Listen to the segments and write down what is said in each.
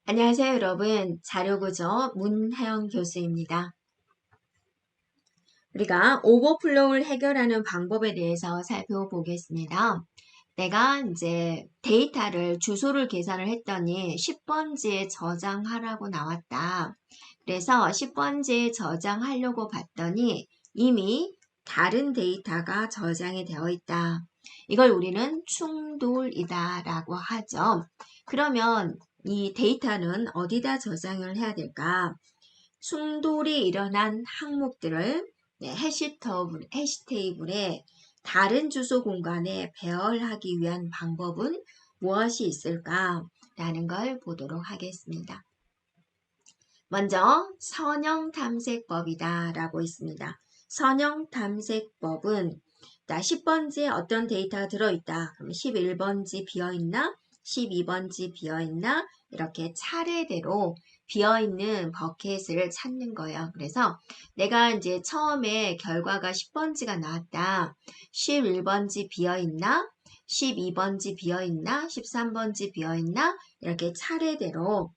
안녕하세요, 여러분. 자료구조 문혜영 교수입니다. 우리가 오버플로우를 해결하는 방법에 대해서 살펴보겠습니다. 내가 이제 데이터를 주소를 계산을 했더니 10번지에 저장하라고 나왔다. 그래서 10번지에 저장하려고 봤더니 이미 다른 데이터가 저장이 되어 있다. 이걸 우리는 충돌이다 라고 하죠. 그러면 이 데이터는 어디다 저장을 해야 될까? 충돌이 일어난 항목들을 해시 테이블에 다른 주소 공간에 배열하기 위한 방법은 무엇이 있을까? 라는 걸 보도록 하겠습니다. 먼저 선형 탐색법이다 라고 있습니다. 선형 탐색법은 10번지에 어떤 데이터가 들어있다. 그럼 11번지 비어있나? 12번지 비어있나? 이렇게 차례대로 비어있는 버켓을 찾는 거예요. 그래서 내가 이제 처음에 결과가 10번지가 나왔다. 11번지 비어있나? 12번지 비어있나? 13번지 비어있나? 이렇게 차례대로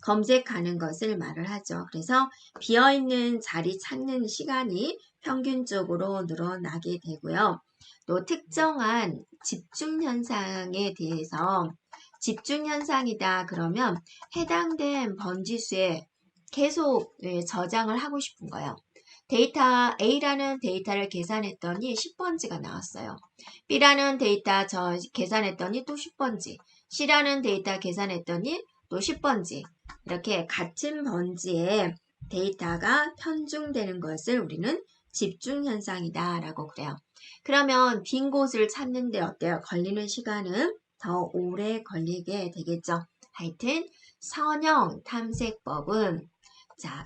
검색하는 것을 말을 하죠. 그래서 비어있는 자리 찾는 시간이 평균적으로 늘어나게 되고요. 또 특정한 집중 현상에 대해서 집중 현상이다 그러면 해당된 번지수에 계속 저장을 하고 싶은 거예요. 데이터 A라는 데이터를 계산했더니 10번지가 나왔어요. B라는 데이터 계산했더니 또 10번지, C라는 데이터 계산했더니 또 10번지, 이렇게 같은 번지에 데이터가 편중되는 것을 우리는 집중 현상이다 라고 그래요. 그러면 빈 곳을 찾는데 어때요? 걸리는 시간은 더 오래 걸리게 되겠죠. 하여튼 선형 탐색법은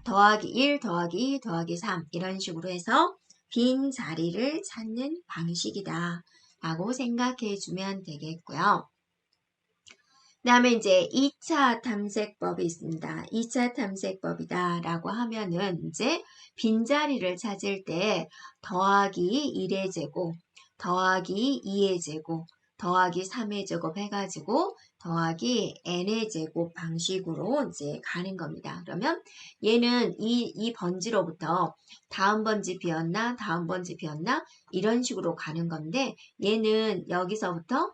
더하기 1, 더하기 2, 더하기 3 이런 식으로 해서 빈 자리를 찾는 방식이다 라고 생각해 주면 되겠고요. 그 다음에 이제 2차 탐색법이 있습니다. 2차 탐색법이다 라고 하면은 이제 빈자리를 찾을 때 더하기 1의 제곱, 더하기 2의 제곱, 더하기 3의 제곱 해가지고 더하기 n의 제곱 방식으로 이제 가는 겁니다. 그러면 얘는 이 번지로부터 다음 번지 비었나, 다음 번지 비었나 이런 식으로 가는 건데 얘는 여기서부터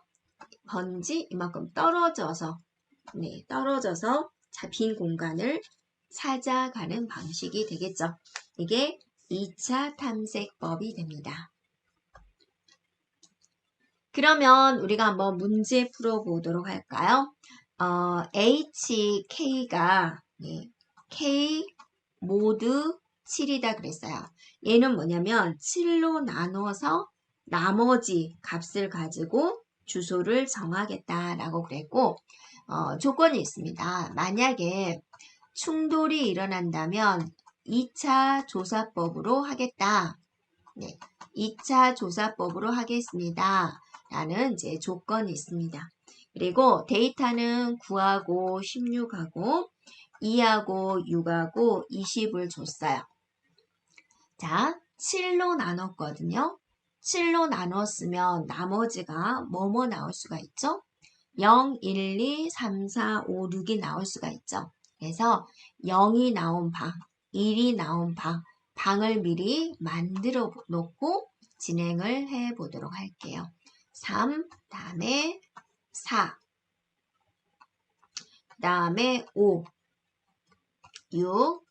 번지 이만큼 떨어져서 빈 공간을 찾아가는 방식이 되겠죠. 이게 2차 탐색법이 됩니다. 그러면 우리가 한번 문제 풀어보도록 할까요? HK가 K 모두 7이다 그랬어요. 얘는 뭐냐면 7로 나눠서 나머지 값을 가지고 주소를 정하겠다라고 그랬고 조건이 있습니다. 만약에 충돌이 일어난다면 2차 조사법으로 하겠다. 2차 조사법으로 하겠습니다. 라는 이제 조건이 있습니다. 그리고 데이터는 9하고 16하고 2하고 6하고 20을 줬어요. 자, 7로 나눴거든요. 7로 나눴으면 나머지가 뭐뭐 나올 수가 있죠? 0, 1, 2, 3, 4, 5, 6이 나올 수가 있죠. 그래서 0이 나온 방, 1이 나온 방을 미리 만들어 놓고 진행을 해 보도록 할게요. 3, 다음에 4, 다음에 5, 6,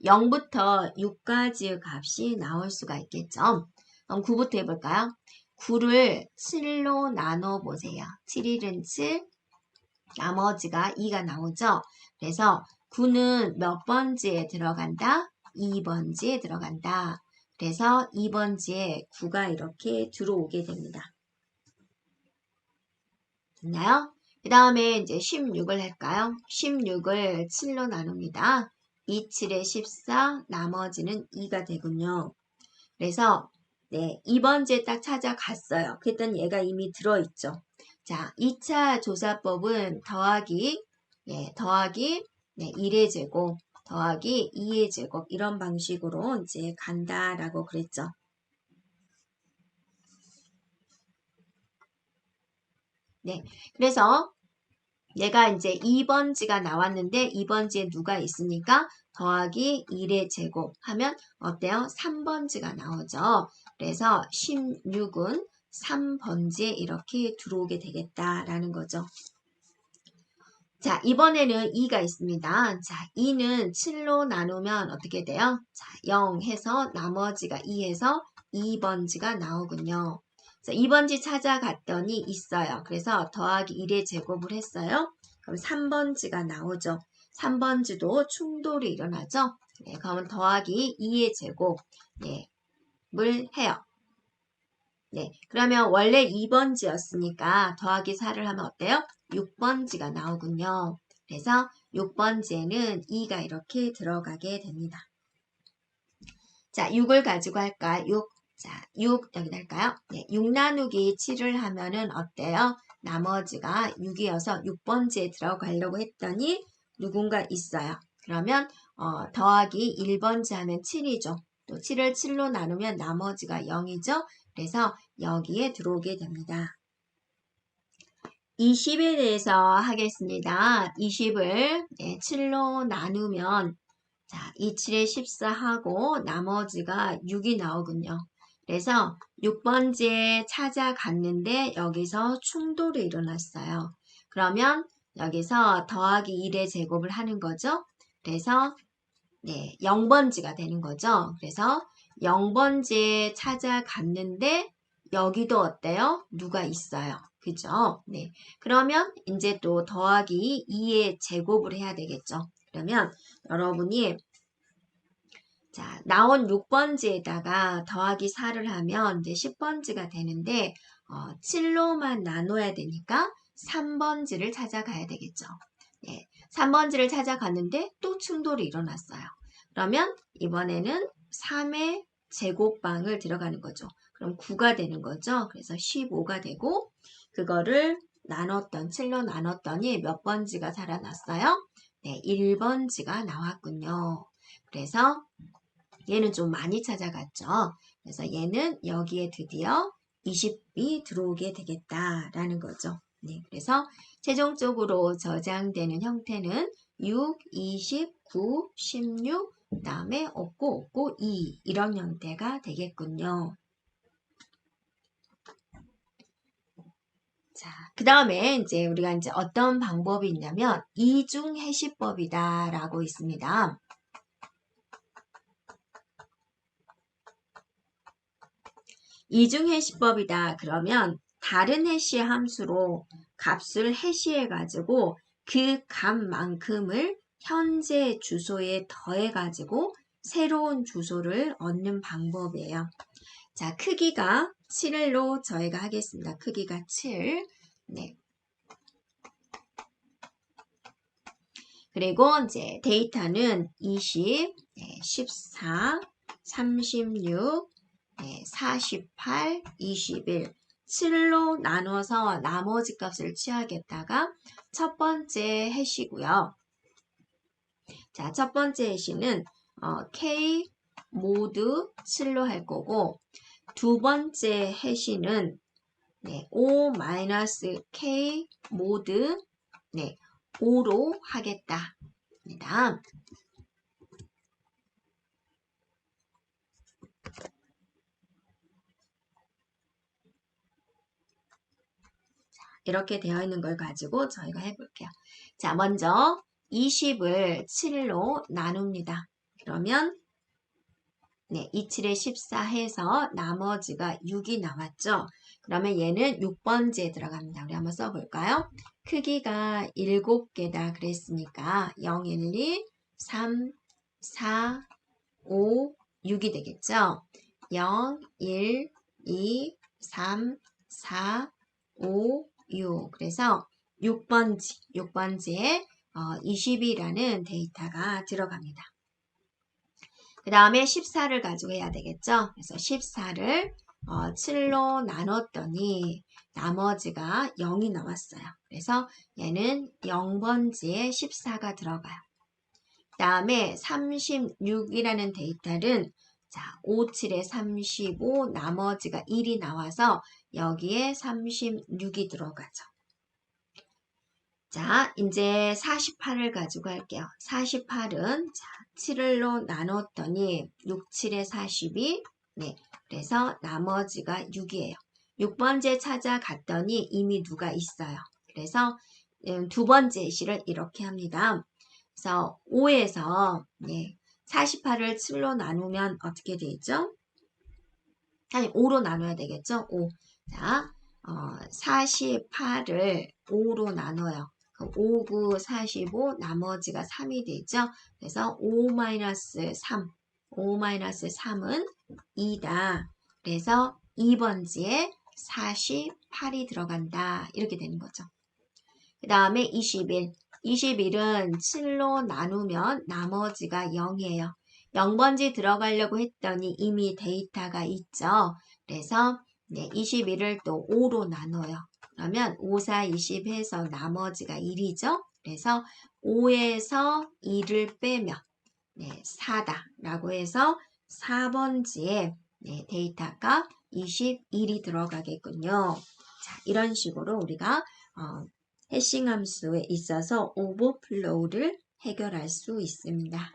0부터 6까지의 값이 나올 수가 있겠죠. 그럼 9부터 해볼까요? 9를 7로 나눠보세요. 7일은 7, 나머지가 2가 나오죠. 그래서 9는 몇 번지에 들어간다? 2번지에 들어간다. 그래서 2번지에 9가 이렇게 들어오게 됩니다. 됐나요? 그 다음에 이제 16을 할까요? 16을 7로 나눕니다. 2, 7에 14, 나머지는 2가 되군요. 그래서 2번지에 딱 찾아갔어요. 그랬더니 얘가 이미 들어있죠. 자, 2차 조사법은 더하기 1의 제곱, 더하기 2의 제곱 이런 방식으로 이제 간다라고 그랬죠. 그래서 얘가 이제 2번지가 나왔는데 2번지에 누가 있으니까 더하기 1의 제곱 하면 어때요? 3번지가 나오죠. 그래서 16은 3번지에 이렇게 들어오게 되겠다라는 거죠. 자, 이번에는 2가 있습니다. 자, 2는 7로 나누면 어떻게 돼요? 자, 0 해서 나머지가 2 해서 2번지가 나오군요. 자, 2번지 찾아갔더니 있어요. 그래서 더하기 1의 제곱을 했어요. 그럼 3번지가 나오죠. 3번지도 충돌이 일어나죠. 네, 그러면 더하기 2의 제곱 네, 을 해요. 네, 그러면 원래 2번지였으니까 더하기 4를 하면 어때요? 6번지가 나오군요. 그래서 6번지에는 2가 이렇게 들어가게 됩니다. 자, 6을 가지고 할까? 6. 자, 6 여기다 할까요? 네, 6 나누기 7을 하면은 어때요? 나머지가 6이어서 6번지에 들어가려고 했더니 누군가 있어요. 그러면 더하기 1번지 하면 7이죠. 또 7을 7로 나누면 나머지가 0이죠. 그래서 여기에 들어오게 됩니다. 20에 대해서 하겠습니다. 20을 7로 나누면 자, 2, 7에 14하고 나머지가 6이 나오군요. 그래서 6번지에 찾아갔는데 여기서 충돌이 일어났어요. 그러면 여기서 더하기 1의 제곱을 하는 거죠. 그래서 0번지가 되는 거죠. 그래서 0번지에 찾아갔는데 여기도 어때요? 누가 있어요. 그죠? 네. 그러면 이제 또 더하기 2의 제곱을 해야 되겠죠. 그러면 여러분이 자, 나온 6번지에다가 더하기 4를 하면 이제 10번지가 되는데 7로만 나눠야 되니까 3번지를 찾아가야 되겠죠. 네, 3번지를 찾아갔는데 또 충돌이 일어났어요. 그러면 이번에는 3의 제곱방을 들어가는 거죠. 그럼 9가 되는 거죠. 그래서 15가 되고 그거를 7로 나눴더니 몇 번지가 살아났어요? 네, 1번지가 나왔군요. 그래서 얘는 좀 많이 찾아갔죠. 그래서 얘는 여기에 드디어 20이 들어오게 되겠다라는 거죠. 네, 그래서 최종적으로 저장되는 형태는 6, 20, 9, 16, 그 다음에 없고 2 이런 형태가 되겠군요. 자, 그 다음에 이제 우리가 이제 어떤 방법이 있냐면 이중해시법이다라고 있습니다. 이중해시법이다. 그러면 다른 해시 함수로 값을 해시해가지고 그 값만큼을 현재 주소에 더해가지고 새로운 주소를 얻는 방법이에요. 자, 크기가 7로 저희가 하겠습니다. 크기가 7. 네. 그리고 이제 데이터는 20, 14, 36, 48, 21, 7로 나눠서 나머지 값을 취하겠다가 첫 번째 해시고요. 자, 첫 번째 해시는 K 모드 7로 할 거고 두 번째 해시는 O-K 모드 5로 하겠다. 이렇게 되어 있는 걸 가지고 저희가 해볼게요. 자, 먼저 20을 7로 나눕니다. 그러면 27에 14 해서 나머지가 6이 나왔죠. 그러면 얘는 6번지에 들어갑니다. 우리 한번 써볼까요? 크기가 7개다 그랬으니까 0, 1, 2, 3, 4, 5, 6이 되겠죠. 0, 1, 2, 3, 4, 5, 6. 그래서 6번지에 20이라는 데이터가 들어갑니다. 그 다음에 14를 가지고 해야 되겠죠. 그래서 14를 7로 나눴더니 나머지가 0이 나왔어요. 그래서 얘는 0번지에 14가 들어가요. 그 다음에 36이라는 데이터는 자, 5, 7에 35, 나머지가 1이 나와서 여기에 36이 들어가죠. 자, 이제 48을 가지고 할게요. 48은 자, 7로 나눴더니 6, 7에 42. 네. 그래서 나머지가 6이에요. 6번째 찾아갔더니 이미 누가 있어요. 그래서 두 번째 시를 이렇게 합니다. 그래서 5에서 네, 48을 7로 나누면 어떻게 되죠? 아니 5로 나눠야 되겠죠? 5. 자, 48을 5로 나눠요. 그럼 5, 9, 45 나머지가 3이 되죠? 그래서 5-3 5-3은 2다. 그래서 2번지에 48이 들어간다. 이렇게 되는 거죠. 그 다음에 21. 21은 7로 나누면 나머지가 0이에요. 0번지 들어가려고 했더니 이미 데이터가 있죠. 그래서 네, 21을 또 5로 나눠요. 그러면 5, 4, 20 해서 나머지가 1이죠. 그래서 5에서 2를 빼면 네, 4다 라고 해서 4번지에 네, 데이터가 21이 들어가겠군요. 자, 이런 식으로 우리가 해싱 함수에 있어서 오버플로우를 해결할 수 있습니다.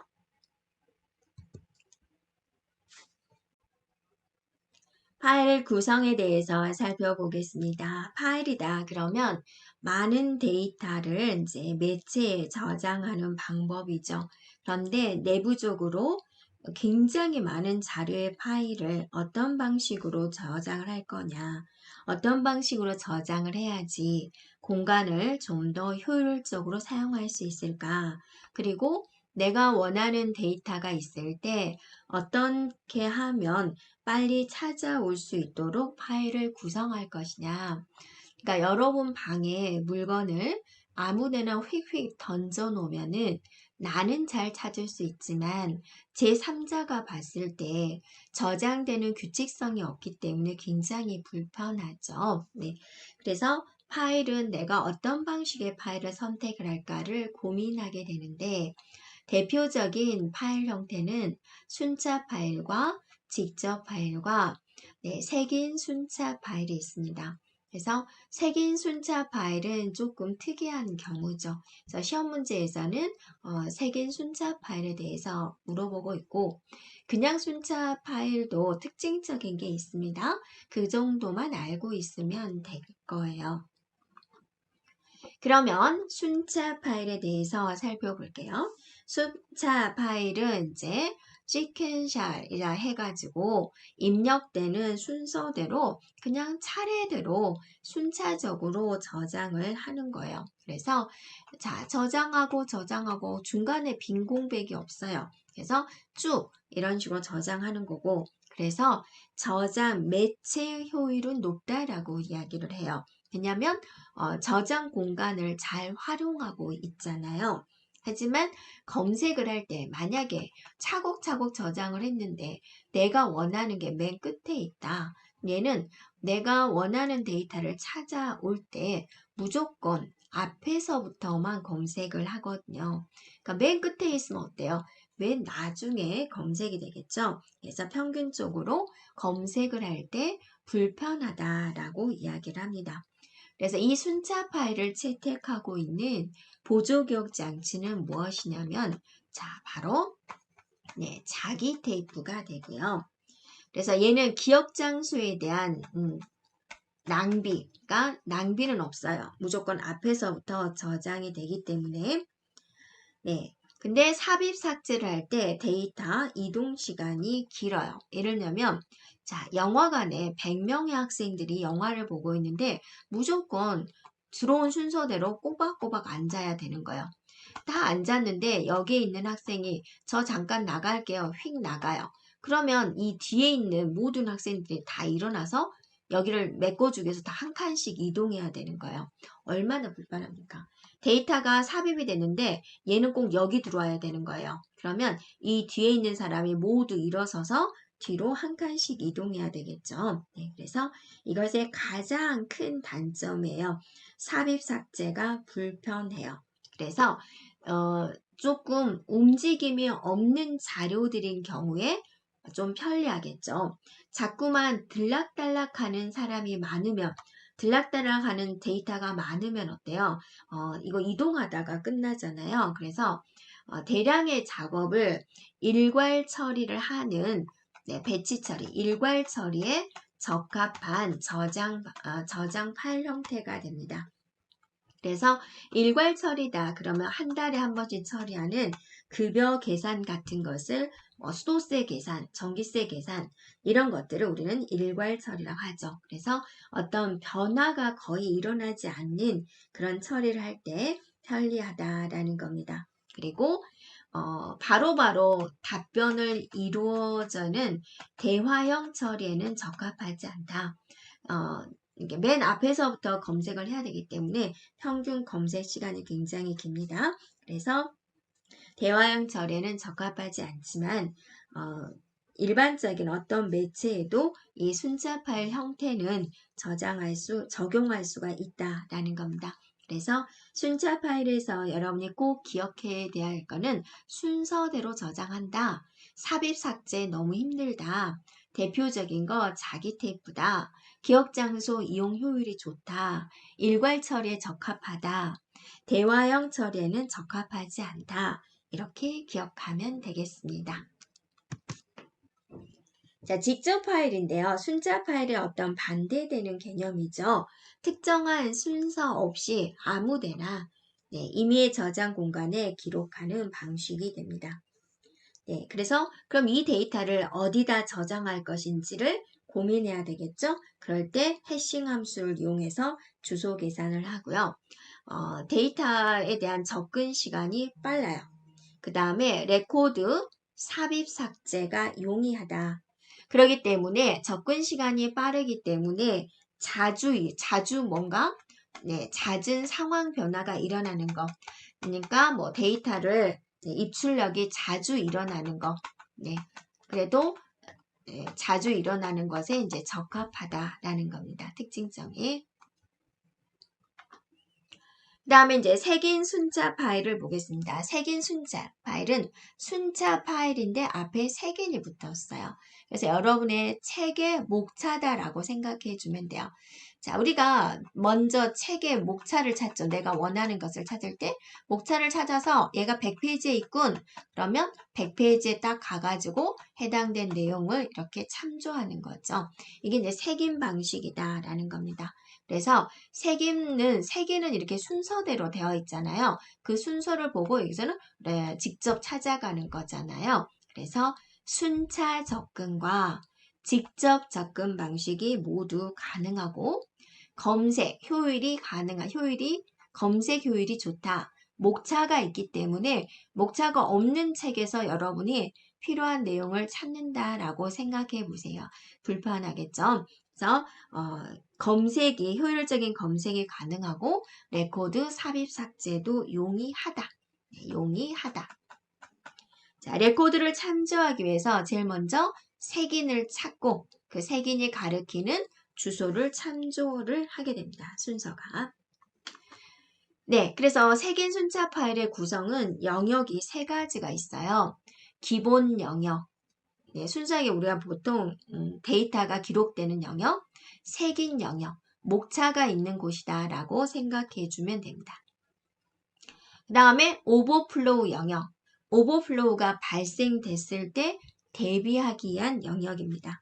파일 구성에 대해서 살펴보겠습니다. 파일이다. 그러면 많은 데이터를 이제 매체에 저장하는 방법이죠. 그런데 내부적으로 굉장히 많은 자료의 파일을 어떤 방식으로 저장을 할 거냐, 어떤 방식으로 저장을 해야지 공간을 좀 더 효율적으로 사용할 수 있을까, 그리고 내가 원하는 데이터가 있을 때 어떻게 하면 빨리 찾아올 수 있도록 파일을 구성할 것이냐. 그러니까 여러분 방에 물건을 아무데나 휙휙 던져 놓으면은 나는 잘 찾을 수 있지만 제3자가 봤을 때 저장되는 규칙성이 없기 때문에 굉장히 불편하죠. 네. 그래서 파일은 내가 어떤 방식의 파일을 선택을 할까를 고민하게 되는데, 대표적인 파일 형태는 순차 파일과 직접 파일과 네, 색인 순차 파일이 있습니다. 그래서 색인 순차 파일은 조금 특이한 경우죠. 그래서 시험 문제에서는 색인 순차 파일에 대해서 물어보고 있고, 그냥 순차 파일도 특징적인 게 있습니다. 그 정도만 알고 있으면 될 거예요. 그러면 순차 파일에 대해서 살펴볼게요. 순차 파일은 이제 시퀀셜이라 해가지고 입력되는 순서대로 그냥 차례대로 순차적으로 저장을 하는 거예요. 그래서 자, 저장하고 중간에 빈 공백이 없어요. 그래서 쭉 이런 식으로 저장하는 거고, 그래서 저장 매체 효율은 높다라고 이야기를 해요. 왜냐하면 저장 공간을 잘 활용하고 있잖아요. 하지만 검색을 할 때 만약에 차곡차곡 저장을 했는데 내가 원하는 게 맨 끝에 있다. 얘는 내가 원하는 데이터를 찾아올 때 무조건 앞에서부터만 검색을 하거든요. 그러니까 맨 끝에 있으면 어때요? 맨 나중에 검색이 되겠죠. 그래서 평균적으로 검색을 할 때 불편하다라고 이야기를 합니다. 그래서 이 순차 파일을 채택하고 있는 보조기억 장치는 무엇이냐면, 자, 바로 네, 자기 테이프가 되고요. 그래서 얘는 기억 장소에 대한 낭비는 없어요. 무조건 앞에서부터 저장이 되기 때문에. 네. 근데 삽입 삭제를 할 때 데이터 이동 시간이 길어요. 예를 들면 자, 영화관에 100명의 학생들이 영화를 보고 있는데 무조건 들어온 순서대로 꼬박꼬박 앉아야 되는 거예요. 다 앉았는데 여기에 있는 학생이 저 잠깐 나갈게요. 휙 나가요. 그러면 이 뒤에 있는 모든 학생들이 다 일어나서 여기를 메꿔주기 위해서 다 한 칸씩 이동해야 되는 거예요. 얼마나 불편합니까? 데이터가 삽입이 됐는데 얘는 꼭 여기 들어와야 되는 거예요. 그러면 이 뒤에 있는 사람이 모두 일어서서 뒤로 한 칸씩 이동해야 되겠죠. 네, 그래서 이것의 가장 큰 단점이에요. 삽입 삭제가 불편해요. 그래서 조금 움직임이 없는 자료들인 경우에 좀 편리하겠죠. 자꾸만 들락달락하는 사람이 많으면 들락달락하는 데이터가 많으면 어때요? 이거 이동하다가 끝나잖아요. 그래서 대량의 작업을 일괄 처리를 하는 배치 처리, 일괄 처리에 적합한 저장 파일 형태가 됩니다. 그래서 일괄 처리다 그러면 한 달에 한 번씩 처리하는 급여 계산 같은 것을 수도세 계산, 전기세 계산 이런 것들을 우리는 일괄 처리라고 하죠. 그래서 어떤 변화가 거의 일어나지 않는 그런 처리를 할 때 편리하다라는 겁니다. 그리고 바로바로 답변을 이루어주는 대화형 처리에는 적합하지 않다. 이게 맨 앞에서부터 검색을 해야 되기 때문에 평균 검색 시간이 굉장히 깁니다. 그래서 대화형 처리에는 적합하지 않지만 일반적인 어떤 매체에도 이 순자 파일 형태는 적용할 수가 있다라는 겁니다. 그래서 순자 파일에서 여러분이 꼭 기억해야 될 거는 순서대로 저장한다. 삽입 삭제 너무 힘들다. 대표적인 거 자기 테이프다. 기억 장소 이용 효율이 좋다. 일괄 처리에 적합하다. 대화형 처리에는 적합하지 않다. 이렇게 기억하면 되겠습니다. 자, 직접 파일인데요. 순자 파일의 어떤 반대되는 개념이죠. 특정한 순서 없이 아무데나 임의의 저장 공간에 기록하는 방식이 됩니다. 그래서 그럼 이 데이터를 어디다 저장할 것인지를 고민해야 되겠죠. 그럴 때 해싱 함수를 이용해서 주소 계산을 하고요. 데이터에 대한 접근 시간이 빨라요. 그 다음에 레코드, 삽입 삭제가 용이하다. 그렇기 때문에 접근 시간이 빠르기 때문에 자주 뭔가 잦은 상황 변화가 일어나는 거. 그러니까 뭐 데이터를 입출력이 자주 일어나는 거. 그래도 자주 일어나는 것에 이제 적합하다라는 겁니다. 특징점이. 그 다음에 이제 색인 순자 파일을 보겠습니다. 색인 순자 파일은 순자 파일인데 앞에 색인이 붙었어요. 그래서 여러분의 책의 목차다라고 생각해 주면 돼요. 자, 우리가 먼저 책의 목차를 찾죠. 내가 원하는 것을 찾을 때 목차를 찾아서 얘가 100페이지에 있군. 그러면 100페이지에 딱 가가지고 해당된 내용을 이렇게 참조하는 거죠. 이게 이제 색인 방식이다라는 겁니다. 그래서 색인은 이렇게 순서대로 되어 있잖아요. 그 순서를 보고 여기서는 직접 찾아가는 거잖아요. 그래서 순차 접근과 직접 접근 방식이 모두 가능하고 검색 효율이 검색 효율이 좋다. 목차가 있기 때문에 목차가 없는 책에서 여러분이 필요한 내용을 찾는다라고 생각해 보세요. 불편하겠죠? 그래서 효율적인 검색이 가능하고 레코드 삽입 삭제도 용이하다. 용이하다. 자, 레코드를 참조하기 위해서 제일 먼저 색인을 찾고 그 색인이 가리키는 주소를 참조를 하게 됩니다. 순서가. 그래서 색인 순차 파일의 구성은 영역이 세 가지가 있어요. 기본 영역, 순수하게 우리가 보통 데이터가 기록되는 영역, 색인 영역, 목차가 있는 곳이다 라고 생각해 주면 됩니다. 그 다음에 오버플로우 영역, 오버플로우가 발생됐을 때 대비하기 위한 영역입니다.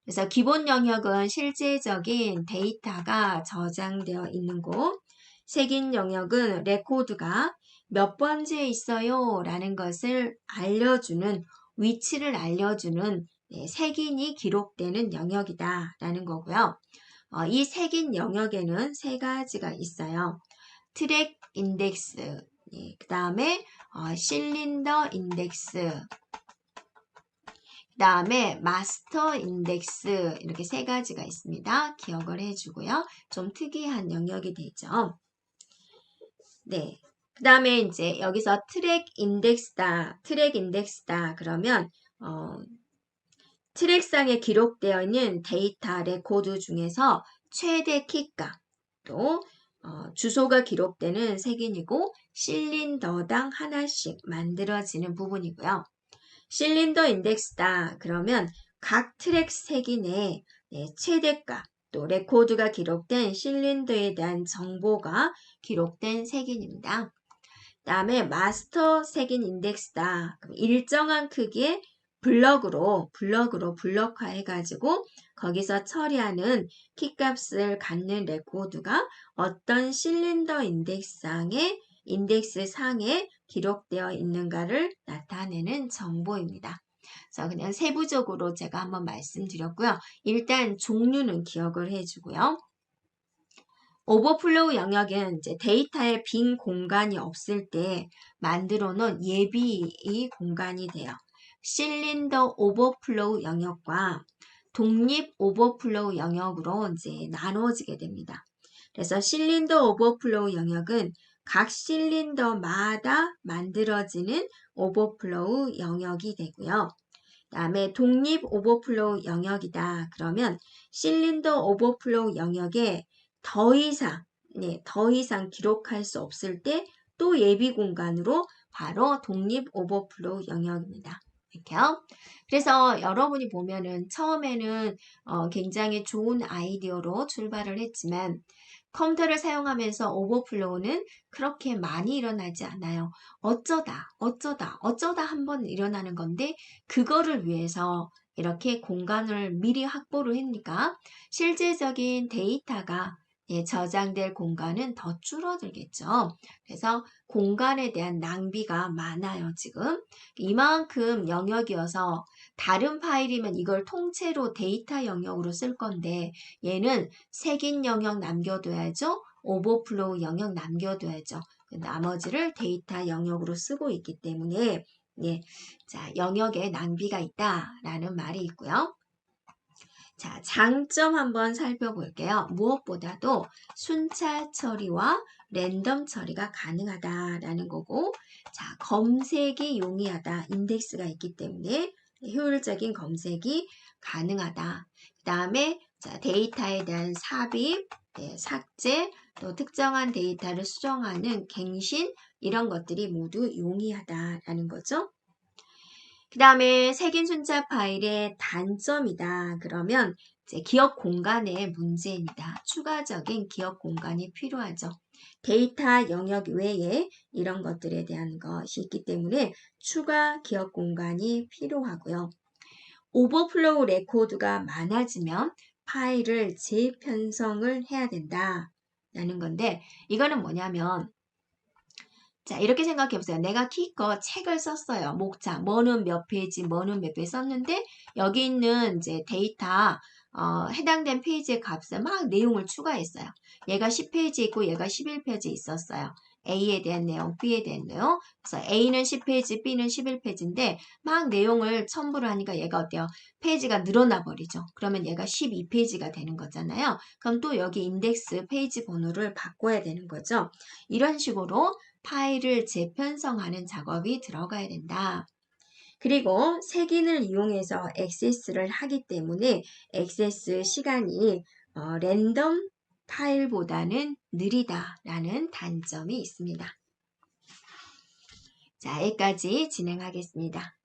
그래서 기본 영역은 실제적인 데이터가 저장되어 있는 곳, 색인 영역은 레코드가 몇 번째에 있어요 라는 것을 알려주는 위치를 알려주는 색인이 기록되는 영역이다 라는 거고요. 이 색인 영역에는 세 가지가 있어요. 트랙 인덱스, 그 다음에 실린더 인덱스, 그 다음에 마스터 인덱스 이렇게 세 가지가 있습니다. 기억을 해주고요. 좀 특이한 영역이 되죠. 그 다음에 이제 여기서 트랙 인덱스다 그러면 트랙상에 기록되어 있는 데이터 레코드 중에서 최대 키가 또 주소가 기록되는 색인이고 실린더당 하나씩 만들어지는 부분이고요. 실린더 인덱스다 그러면 각 트랙 색인의 최대가 또 레코드가 기록된 실린더에 대한 정보가 기록된 색인입니다. 다음에 마스터 색인 인덱스다. 그럼 일정한 크기의 블럭으로 블럭화해가지고 거기서 처리하는 키값을 갖는 레코드가 어떤 실린더 인덱스 상에 기록되어 있는가를 나타내는 정보입니다. 그래서 그냥 세부적으로 제가 한번 말씀드렸고요. 일단 종류는 기억을 해주고요. 오버플로우 영역은 이제 데이터에 빈 공간이 없을 때 만들어 놓은 예비 공간이 돼요. 실린더 오버플로우 영역과 독립 오버플로우 영역으로 이제 나누어지게 됩니다. 그래서 실린더 오버플로우 영역은 각 실린더마다 만들어지는 오버플로우 영역이 되고요. 다음에 독립 오버플로우 영역이다. 그러면 실린더 오버플로우 영역에 더 이상 기록할 수 없을 때 또 예비 공간으로 바로 독립 오버플로우 영역입니다. 이렇게요. 그래서 여러분이 보면은 처음에는 굉장히 좋은 아이디어로 출발을 했지만 컴퓨터를 사용하면서 오버플로우는 그렇게 많이 일어나지 않아요. 어쩌다 한번 일어나는 건데 그거를 위해서 이렇게 공간을 미리 확보를 하니까 실제적인 데이터가 저장될 공간은 더 줄어들겠죠. 그래서 공간에 대한 낭비가 많아요, 지금. 이만큼 영역이어서 다른 파일이면 이걸 통째로 데이터 영역으로 쓸 건데 얘는 색인 영역 남겨둬야죠. 오버플로우 영역 남겨둬야죠. 나머지를 데이터 영역으로 쓰고 있기 때문에 자, 영역에 낭비가 있다라는 말이 있고요. 자, 장점 한번 살펴볼게요. 무엇보다도 순차 처리와 랜덤 처리가 가능하다라는 거고, 자, 검색이 용이하다. 인덱스가 있기 때문에 효율적인 검색이 가능하다. 그 다음에 자, 데이터에 대한 삽입, 삭제, 또 특정한 데이터를 수정하는 갱신 이런 것들이 모두 용이하다라는 거죠. 그 다음에 색인 순자 파일의 단점이다. 그러면 이제 기억 공간의 문제입니다. 추가적인 기억 공간이 필요하죠. 데이터 영역 외에 이런 것들에 대한 것이 있기 때문에 추가 기억 공간이 필요하고요. 오버플로우 레코드가 많아지면 파일을 재편성을 해야 된다라는 건데 이거는 뭐냐면 자, 이렇게 생각해 보세요. 내가 기껏 책을 썼어요. 목차, 뭐는 몇 페이지, 뭐는 몇 페이지 썼는데 여기 있는 이제 데이터 해당된 페이지의 값에 막 내용을 추가했어요. 얘가 10페이지 있고 얘가 11페이지 있었어요. A에 대한 내용, B에 대한 내용. 그래서 A는 10페이지, B는 11페이지인데 막 내용을 첨부를 하니까 얘가 어때요? 페이지가 늘어나 버리죠. 그러면 얘가 12페이지가 되는 거잖아요. 그럼 또 여기 인덱스 페이지 번호를 바꿔야 되는 거죠. 이런 식으로 파일을 재편성하는 작업이 들어가야 된다. 그리고 색인을 이용해서 액세스를 하기 때문에 액세스 시간이 랜덤 파일보다는 느리다라는 단점이 있습니다. 자, 여기까지 진행하겠습니다.